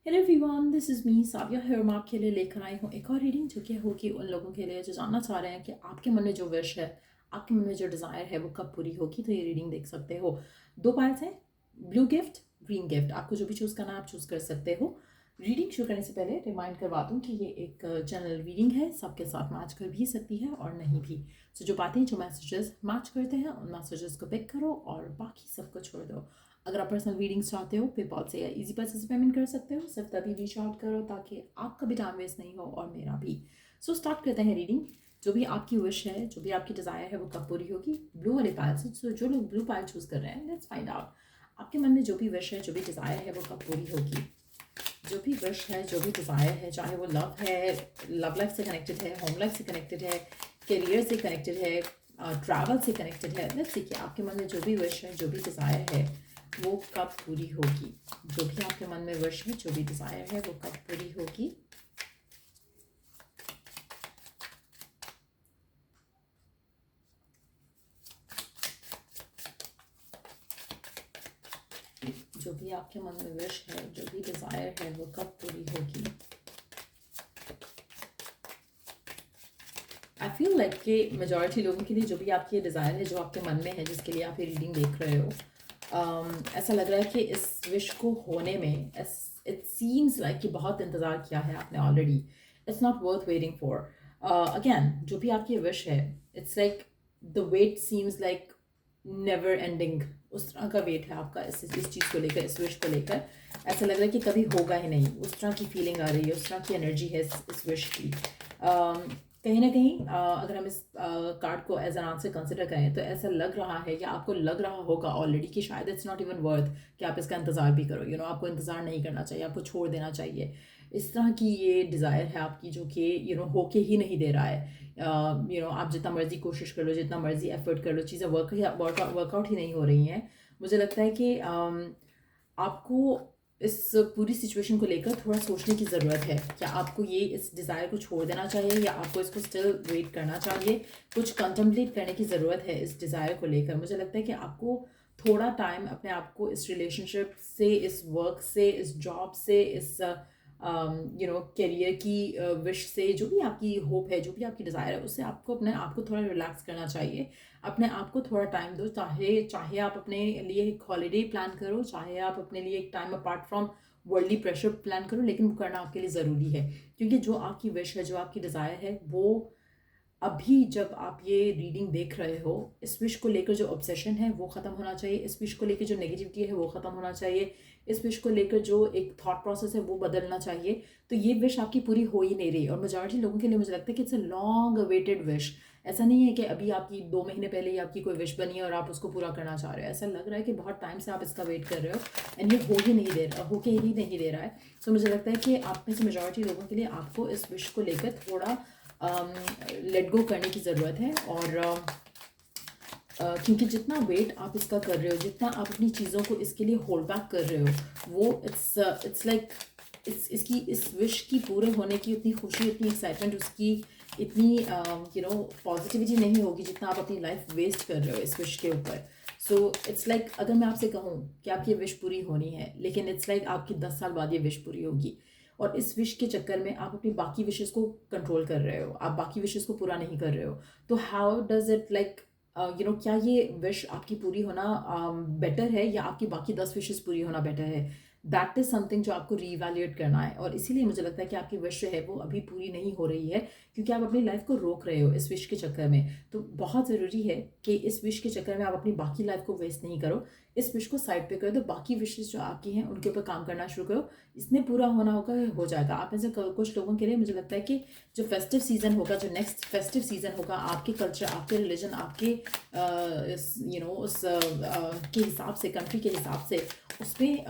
Hello everyone, this is me Savia here मैं आपके लिए लेकर आई हूँ एक और रीडिंग जो कि होगी उन लोगों के लिए जो जानना चाह रहे हैं कि आपके मन में जो विश है, आपके मन में जो डिज़ायर है वो कब पूरी होगी। तो ये रीडिंग देख सकते हो। दो पार्ट्स हैं, ब्लू गिफ्ट, ग्रीन गिफ्ट। आपको जो भी चूज़ करना है आप चूज़ कर सकते हो। रीडिंग शुरू करने से पहले रिमाइंड करवा दूँ कि ये एक जनरल रीडिंग है, सबके साथ मैच कर भी सकती है और नहीं भी। सो जो बातें जो मैसेजेस मैच करते हैं उन मैसेजेस को पिक करो और बाकी सबको छोड़ दो। अगर आप पर्सनल रीडिंग्स चाहते हो पेपॉल से या इजी पैसे से पेमेंट कर सकते हो। सिर्फ तभी रीच आउट करो ताकि आपका भी टाइम वेस्ट नहीं हो और मेरा भी। सो स्टार्ट करते हैं रीडिंग। जो भी आपकी विश है, जो भी आपकी डिज़ायर है वो कब पूरी होगी। ब्लू वाले पायल से, सो जो लोग ब्लू पायल चूज़ कर रहे हैं, लेट्स फाइंड आउट आपके मन में जो भी विश है, जो भी डिज़ायर है वो कब पूरी होगी। जो भी विश है, जो भी डिज़ायर है, चाहे वो लव है, लव लाइफ से कनेक्टेड है, होम लाइफ से कनेक्टेड है, करियर से कनेक्टेड है, ट्रैवल से कनेक्टेड है, लेट्स सी कि आपके मन में जो भी विश है, जो भी डिज़ायर है वो कब पूरी होगी। जो भी आपके मन में विश है, जो भी डिज़ायर है वो कब पूरी होगी। जो भी आपके मन में विश है, जो भी डिज़ायर है वो कब पूरी होगी। आई फील लाइक कि मेजॉरिटी लोगों के लिए जो भी आपकी डिज़ायर है, जो आपके मन में है, जिसके लिए आप ये रीडिंग देख रहे हो, ऐसा लग रहा है कि इस विश को होने में इट सीम्स लाइक कि बहुत इंतज़ार किया है आपने already. It's not worth waiting for. Again जो भी आपकी विश है, it's like the wait seems like never ending. उस तरह का वेट है आपका इस चीज़ को लेकर, इस विश को लेकर। ऐसा लग रहा है कि कभी होगा ही नहीं। उस तरह की फीलिंग आ रही है, उस तरह की एनर्जी है इस विश की। कहीं ना कहीं अगर हम इस कार्ड को एज एन आंसर कंसिडर करें तो ऐसा लग रहा है या आपको लग रहा होगा ऑलरेडी कि शायद इट्स नॉट इवन वर्थ कि आप इसका इंतज़ार भी करो। आपको इंतज़ार नहीं करना चाहिए, आपको छोड़ देना चाहिए। इस तरह की ये डिज़ायर है आपकी जो कि होके ही नहीं दे रहा है। आप जितना मर्जी कोशिश कर लो, जितना मर्जी एफर्ट कर लो, चीज़ें वर्कआउट ही नहीं हो रही हैं। मुझे लगता है कि आपको इस पूरी सिचुएशन को लेकर थोड़ा सोचने की ज़रूरत है। क्या आपको ये इस डिज़ायर को छोड़ देना चाहिए या आपको इसको स्टिल वेट करना चाहिए। कुछ कंtemplate करने की ज़रूरत है इस डिज़ायर को लेकर। मुझे लगता है कि आपको थोड़ा टाइम अपने आप को इस रिलेशनशिप से, इस वर्क से, इस जॉब से, इस करियर की विश से, जो भी आपकी होप है, जो भी आपकी डिज़ायर है, उससे आपको अपने आप को थोड़ा रिलैक्स करना चाहिए। अपने आप को थोड़ा टाइम दो। चाहे चाहे आप अपने लिए एक हॉलीडे प्लान करो, चाहे आप अपने लिए एक time apart from worldly pressure plan करो, लेकिन वो करना आपके लिए ज़रूरी है। क्योंकि जो आपकी विश है, जो आपकी डिज़ायर है, वो अभी जब आप ये रीडिंग देख रहे हो, इस विश को लेकर जो ऑब्सेशन है वो ख़त्म होना चाहिए। इस विश को लेकर जो नेगेटिविटी है वो ख़त्म होना चाहिए। इस विश को लेकर जो एक थॉट प्रोसेस है वो बदलना चाहिए। तो ये विश आपकी पूरी हो ही नहीं रही और मेजॉरिटी लोगों के लिए मुझे लगता है कि it's a long awaited wish. ऐसा नहीं है कि अभी आपकी 2 महीने पहले ही आपकी कोई विश बनी है और आप उसको पूरा करना चाह रहे हो। ऐसा लग रहा है कि बहुत टाइम से आप इसका वेट कर रहे हो एंड ये हो ही नहीं दे रहा, होके ही नहीं दे रहा है। सो मुझे लगता है कि आप में से मेजॉरिटी लोगों के लिए आपको इस विश को लेकर थोड़ा लेट गो करने की ज़रूरत है। और क्योंकि जितना वेट आप इसका कर रहे हो, जितना आप अपनी चीज़ों को इसके लिए होल्ड बैक कर रहे हो, वो इट्स लाइक इसकी इस विश की पूरे होने की उतनी खुशी, इतनी एक्साइटमेंट, उसकी इतनी पॉजिटिविटी नहीं होगी जितना आप अपनी लाइफ वेस्ट कर रहे हो इस विश के ऊपर। सो इट्स लाइक अगर मैं आपसे कहूँ कि आपकी विश पूरी होनी है, लेकिन इट्स लाइक आपकी 10 साल बाद ये विश पूरी होगी और इस विश के चक्कर में आप अपनी बाकी विशेस को कंट्रोल कर रहे हो, आप बाकी विशेस को पूरा नहीं कर रहे हो। तो हाउ डज इट लाइक क्या ये विश आपकी पूरी होना बेटर है या आपकी बाकी 10 विशेस पूरी होना बेटर है। दैट इज़ समथिंग जो आपको रीवैल्यूएट करना है। और इसीलिए मुझे लगता है कि आपकी विश जो है वो अभी पूरी नहीं हो रही है क्योंकि आप अपनी लाइफ को रोक रहे हो इस विश के चक्कर में। तो बहुत ज़रूरी है कि इस विश के चक्कर में आप अपनी बाकी लाइफ को वेस्ट नहीं करो। इस विश को साइड पे कर दो, बाकी विशेस जो आपकी हैं उनके ऊपर काम करना शुरू करो। इसने पूरा होना होगा, हो जाएगा। आप में से कुछ लोगों के लिए मुझे लगता है कि जो फेस्टिव सीज़न होगा, जो नेक्स्ट फेस्टिव सीज़न होगा, आपके कल्चर, आपके रिलीजन, आपके उस के हिसाब से, कंट्री के हिसाब से, उसमें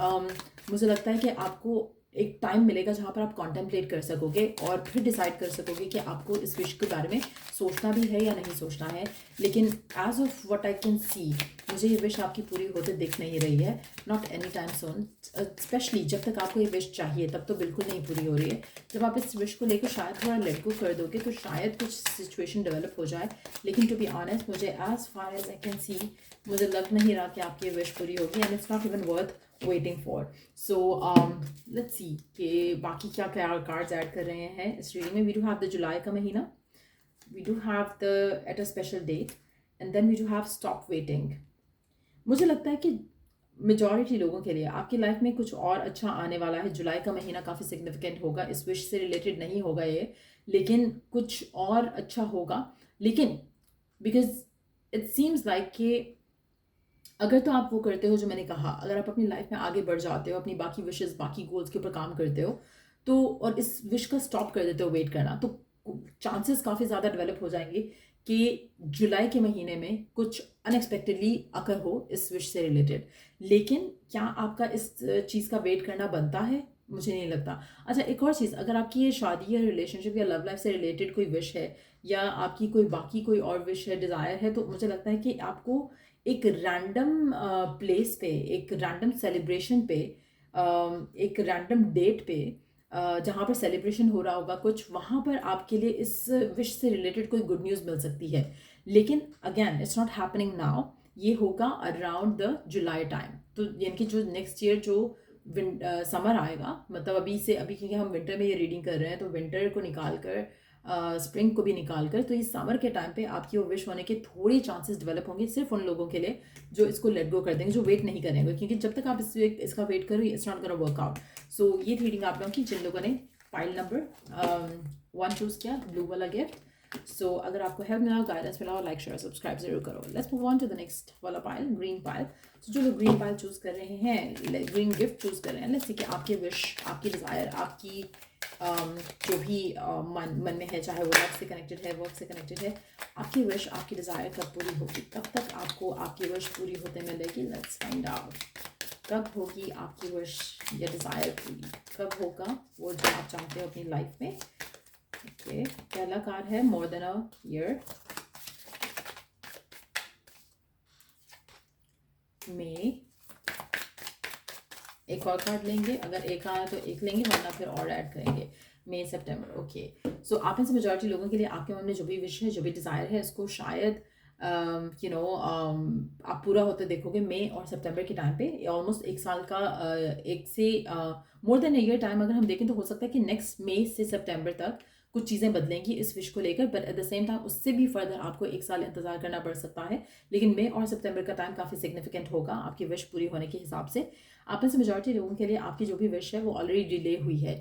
मुझे लगता है कि आपको एक टाइम मिलेगा जहाँ पर आप कॉन्टेम्पलेट कर सकोगे और फिर डिसाइड कर सकोगे कि आपको इस विश के बारे में सोचना भी है या नहीं सोचना है। लेकिन as of what I can see, मुझे ये विश आपकी पूरी होते दिख नहीं रही है, not any time soon. Specially जब तक आपको ये विश चाहिए तब तो बिल्कुल नहीं पूरी हो रही है। जब आप इस विश को लेकर शायद थोड़ा लेट गो कर दोगे तो शायद कुछ सिचुएशन डेवलप हो जाए। लेकिन टू बी ऑनेस्ट, मुझे as far as I can see, मुझे लग नहीं रहा कि आपकी विश पूरी होगी and it's not even worth waiting for. So let's see कि बाकी क्या क्या कार्ड्स ऐड कर रहे हैं इस रीडिंग में. वी डू हैव द जुलाई का महीना, we do have the eight a special date, and then we do have stop waiting. मुझे लगता है कि मेजॉरिटी लोगों के लिए आपकी लाइफ में कुछ और अच्छा आने वाला है. जुलाई का महीना काफ़ी सिग्निफिकेंट होगा, इस विश से रिलेटेड नहीं होगा ये, लेकिन कुछ और अच्छा होगा. लेकिन बिकॉज इट सीम्स लाइक कि अगर तो आप वो करते हो जो मैंने कहा, अगर आप अपनी लाइफ में आगे बढ़ जाते हो, अपनी बाकी विशेस बाकी गोल्स के ऊपर काम करते हो, तो और इस विश का स्टॉप कर देते हो वेट करना, तो चांसेस काफ़ी ज़्यादा डेवलप हो जाएंगे कि जुलाई के महीने में कुछ अनएक्सपेक्टेडली अकर हो इस विश से रिलेटेड. लेकिन क्या आपका इस चीज़ का वेट करना बनता है? मुझे नहीं लगता. अच्छा, एक और चीज़, अगर आपकी ये शादी या रिलेशनशिप या लव लाइफ से रिलेटेड कोई विश है, या आपकी कोई बाकी कोई और विश है, डिज़ायर है, तो मुझे लगता है कि आपको एक रैंडम प्लेस पे, एक रैंडम सेलिब्रेशन पे, एक रैंडम डेट पे, जहाँ पर सेलिब्रेशन हो रहा होगा कुछ, वहाँ पर आपके लिए इस विश से रिलेटेड कोई गुड न्यूज़ मिल सकती है. लेकिन again it's not happening now, ये होगा अराउंड द जुलाई टाइम. तो यानी कि जो नेक्स्ट ईयर जो समर आएगा, मतलब अभी से, अभी क्योंकि हम विंटर में ये रीडिंग कर रहे हैं, तो विंटर को निकाल कर स्प्रिंग को भी निकाल कर, तो इस समर के टाइम पे आपकी वो विश होने के थोड़ी चांसेस डेवलप होंगे, सिर्फ उन लोगों के लिए जो इसको लेट गो कर देंगे, जो वेट नहीं करेंगे. क्योंकि जब तक आप इसका वेट करो, it's not gonna work out. So ये रीडिंग आप लोगों की, जिन लोगों ने पाइल नंबर 1 चूज़ किया, ब्लू वाला गिफ्ट. सो अगर आपको हेल्प मिला, गाइडेंस मिला, लाइक शेयर सब्सक्राइब जरूर करो. Let's move on to the next वाला पाइल, ग्रीन पाइल. सो जो लोग ग्रीन पाइल चूज़ कर रहे हैं, ग्रीन गिफ्ट चूज़ कर रहे हैं, लेट्स सी कि आपकी विश, आपकी डिज़ायर, आपकी जो भी मन में है, चाहे वो लव से कनेक्टेड है, वर्क से कनेक्टेड है, आपकी विश, आपकी डिज़ायर कब पूरी होगी, कब तक आपको आपकी विश पूरी होते मिलेगी. Let's find out. कब होगी आपकी विश या डिज़ायर पूरी, कब होगा वो जो आप चाहते हो अपनी लाइफ में. ओके, पहला कार्ड है मोर देन अ ईयर, में एक और कार्ड लेंगे, अगर एक आया तो एक लेंगे, वरना फिर और ऐड करेंगे. मई सितंबर. ओके, सो आप में से मेजॉरिटी लोगों के लिए आपके मन में जो भी विश है, जो भी डिज़ायर है, इसको शायद आप पूरा होते देखोगे मई और सितंबर के टाइम पे. ऑलमोस्ट एक साल का, एक से मोर देन ईयर टाइम अगर हम देखें, तो हो सकता है कि नेक्स्ट मई से सितंबर तक कुछ चीज़ें बदलेंगी इस विश को लेकर, but at the same time उससे भी फर्दर आपको एक साल इंतजार करना पड़ सकता है. लेकिन मई और सितंबर का टाइम काफ़ी सिग्निफिकेंट होगा आपकी विश पूरी होने के हिसाब से. आप में से मेजॉरिटी लोगों के लिए आपकी जो भी विश है वो ऑलरेडी डिले हुई है,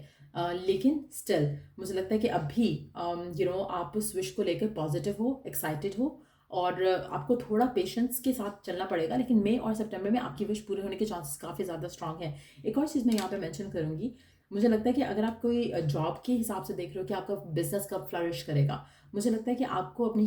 लेकिन स्टिल मुझे लगता है कि अभी आप उस विश को लेकर पॉजिटिव हो, एक्साइटेड हो, और आपको थोड़ा पेशेंस के साथ चलना पड़ेगा. लेकिन मई और सितंबर में आपकी विश पूरे होने के चांसेस काफ़ी ज़्यादा स्ट्रांग है. एक और चीज़ मैं यहाँ पे मेंशन करूँगी, मुझे लगता है कि अगर आप कोई जॉब के हिसाब से देख रहे हो कि आपका बिजनेस कब फ्लरिश करेगा, मुझे लगता है कि आपको अपनी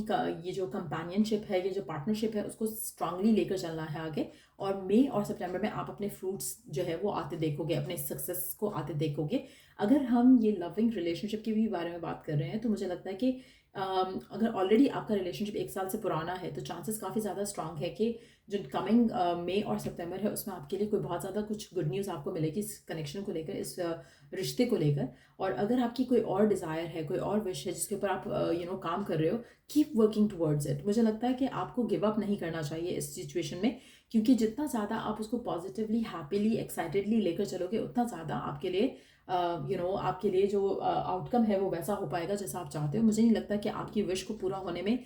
ये जो कंपेनियनशिप है, ये जो पार्टनरशिप है, उसको स्ट्रांगली लेकर चलना है आगे. और मई और सितंबर में आप अपने फ्रूट्स जो है वो आते देखोगे, अपने सक्सेस को आते देखोगे. अगर हम ये लविंग रिलेशनशिप के भी बारे में बात कर रहे हैं, तो मुझे लगता है कि अगर ऑलरेडी आपका रिलेशनशिप एक साल से पुराना है, तो चांसेस काफ़ी ज़्यादा स्ट्रांग है कि जो कमिंग मई और सितंबर है, उसमें आपके लिए कोई बहुत ज़्यादा कुछ गुड न्यूज़ आपको मिलेगी इस कनेक्शन को लेकर, इस रिश्ते को लेकर. और अगर आपकी कोई और डिज़ायर है, कोई और विश है जिसके ऊपर आप काम कर रहे हो, कीप वर्किंग टुवर्ड्स इट. मुझे लगता है कि आपको गिव अप नहीं करना चाहिए इस सिचुएशन में, क्योंकि जितना ज़्यादा आप उसको पॉजिटिवली, हैप्पीली, एक्साइटेडली लेकर चलोगे, उतना ज़्यादा आपके लिए आपके लिए जो आउटकम है वो वैसा हो पाएगा जैसा आप चाहते हो. मुझे नहीं लगता कि आपकी विश को पूरा होने में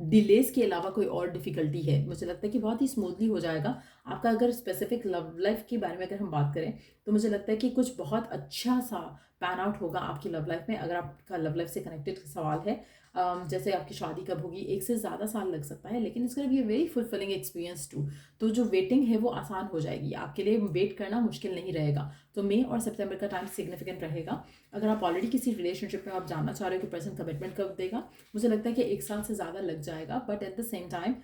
डिलेज के अलावा कोई और डिफ़िकल्टी है. मुझे लगता है कि बहुत ही स्मूथली हो जाएगा आपका. अगर स्पेसिफिक लव लाइफ के बारे में अगर हम बात करें, तो मुझे लगता है कि कुछ बहुत अच्छा सा पैन आउट होगा आपकी लव लाइफ में. अगर आपका लव लाइफ से कनेक्टेड सवाल है, जैसे आपकी शादी कब होगी, एक से ज़्यादा साल लग सकता है, लेकिन इसका भी वेरी फुलफिलिंग एक्सपीरियंस टू. तो जो वेटिंग है वो आसान हो जाएगी आपके लिए, वेट करना मुश्किल नहीं रहेगा. तो मई और सितंबर का टाइम सिग्निफिकेंट रहेगा. अगर आप ऑलरेडी किसी रिलेशनशिप में आप जानना चाह रहे हो कि पर्सन कमिटमेंट कब देगा, मुझे लगता है कि एक साल से ज़्यादा लग जाएगा. But at the same time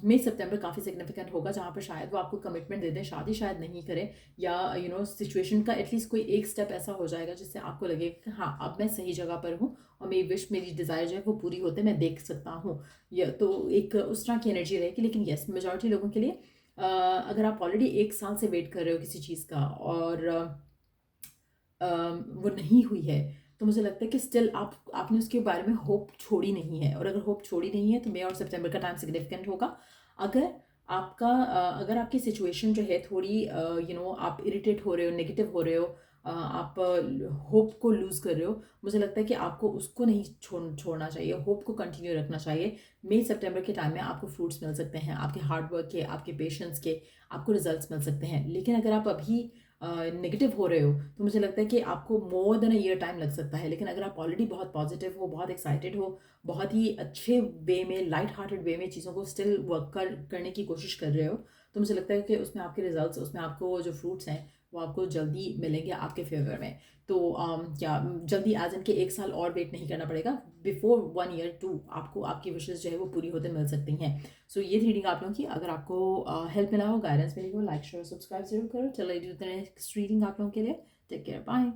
मई सितंबर काफ़ी सिग्निफिकेंट होगा, जहाँ पर शायद वो आपको कमिटमेंट दे दें, शादी शायद नहीं करें, या सिचुएशन का एटलीस्ट कोई एक स्टेप ऐसा हो जाएगा जिससे आपको लगे कि हाँ, अब मैं सही जगह पर हूँ और मेरी विश, मेरी डिज़ायर जो है वो पूरी होते मैं देख सकता हूँ. या तो एक उस तरह की एनर्जी रहेगी. लेकिन येस, मेजॉरिटी लोगों के लिए अगर आप ऑलरेडी एक साल से वेट कर रहे हो किसी चीज़ का, और वो नहीं हुई है, तो मुझे लगता है कि स्टिल आपने उसके बारे में होप छोड़ी नहीं है. और अगर होप छोड़ी नहीं है, तो मई और सितंबर का टाइम सिग्निफिकेंट होगा. अगर आपका अगर आपकी सिचुएशन जो है थोड़ी आप इरिटेट हो रहे हो, नेगेटिव हो रहे हो, आप होप को लूज़ कर रहे हो, मुझे लगता है कि आपको उसको नहीं छोड़ना चाहिए, होप को कंटिन्यू रखना चाहिए। मई सितंबर के टाइम में आपको फ्रूट्स मिल सकते हैं, आपके हार्ड वर्क के, आपके पेशेंस के, आपको रिजल्ट्स मिल सकते हैं। लेकिन अगर आप अभी नेगेटिव हो रहे हो तो मुझे लगता है कि आपको more than a year time लग सकता है। लेकिन अगर आप ऑलरेडी बहुत पॉजिटिव हो, बहुत एक्साइटेड हो, बहुत ही अच्छे वे में, लाइट हार्टेड वे में चीज़ों को स्टिल करने की कोशिश कर रहे हो, तो मुझे लगता है कि उसमें आपके रिजल्ट्स, उसमें आपको जो फ्रूट्स हैं वो आपको जल्दी मिलेंगे आपके फेवर में। तो क्या जल्दी एज इनके 1 साल और वेट नहीं करना पड़ेगा, बिफोर 1 ईयर टू आपको आपकी विशेज़ जो है वो पूरी होते मिल सकती हैं। सो ये थी रीडिंग आप लोगों की। अगर आपको हेल्प मिला हो, गाइडेंस मिली हो, लाइक शेयर सब्सक्राइब जरूर करो। चलो ये नेक्स्ट रीडिंग आप लोगों के लिए। Take care, bye.